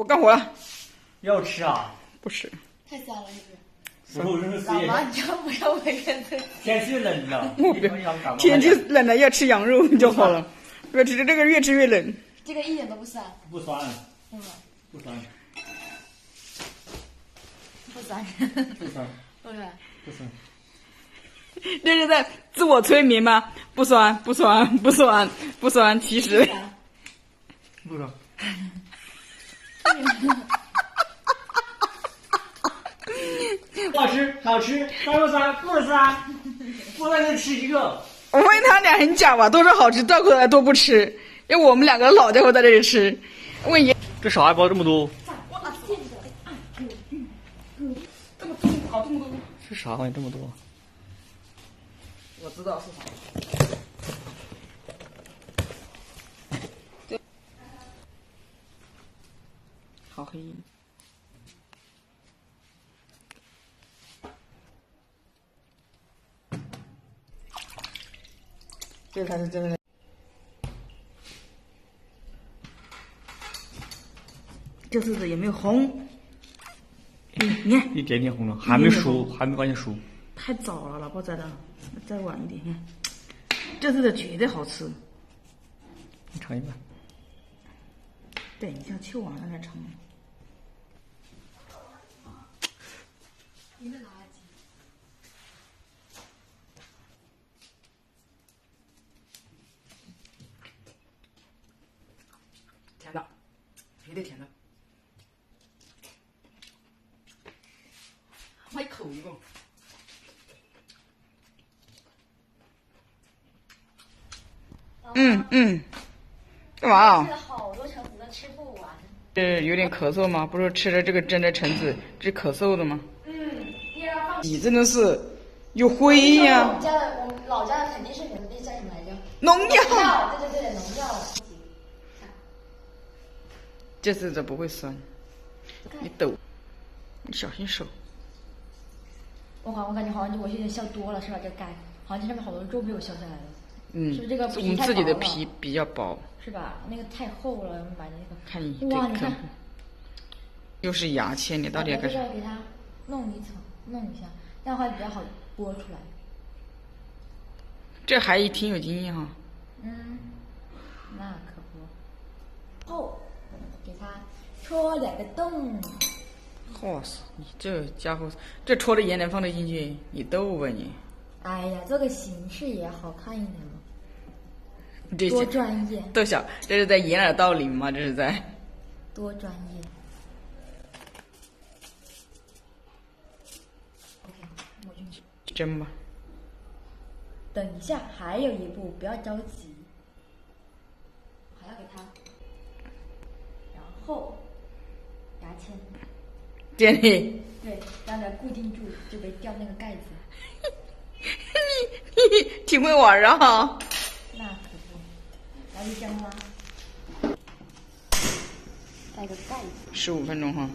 我干活了。要吃啊？不吃。太酸了，是不是？不是老妈，你要不要我认真？天气冷了，天气冷了要吃羊肉就好了，越吃这个越吃越冷。这个一点都不酸。不酸，嗯，不酸，不酸，不酸，不酸，不酸。这是在自我催眠吗？不酸，不酸，不酸，不酸。其实不酸。好吃，好吃，酸不酸？不酸，不酸就吃一个。我问他俩很假吧，都说好吃，倒过来都不吃，因为我们两个老家伙在这里吃。问爷，这啥呀？包这么多？这么多，好这么多。是啥玩意？这么多？我知道是啥。好黑。这才是真的。这次的也没有红。你看，一点点红了，还没熟，还没完全熟。太早了，老婆摘的，再晚一点。你看，这次的绝对好吃。你尝一半。等一下，吃完了再尝。你的垃圾。甜的，绝对甜的。我一口一个。干嘛？吃了好多橙子都吃不完。有点咳嗽吗？不是吃了这个蒸的橙子，这是咳嗽的吗？你也要放。你真的是有灰呀！我们老家的肯定是你们那叫什么来着？农药。对，农药。这次这不会酸，你抖，你小心手。我感觉好像我有点削多了，是吧？这盖好像这上面好多肉没有削下来了。是不是这个我们自己的皮比较薄，是吧？那个太厚了，买那个。看你哇，你看，又是牙签，你到底要干啥？给它弄一层，弄一下，这样的话比较好剥出来。这还挺有经验哈。那可不。后给它戳2个洞。嚯塞，你这家伙，这戳的盐能放得进去？你逗吧你！哎呀，做个形式也好看一点嘛。这多专业！逗小，这是在掩耳盗铃吗？这是在。多专业。OK， 抹进去。蒸吧。等一下，还有一步，不要着急。还要给它，然后牙签。这里。对，让它固定住，就别掉那个盖子。你挺会玩啊！那可不，来一蒸啦，带个盖子。15分钟哈。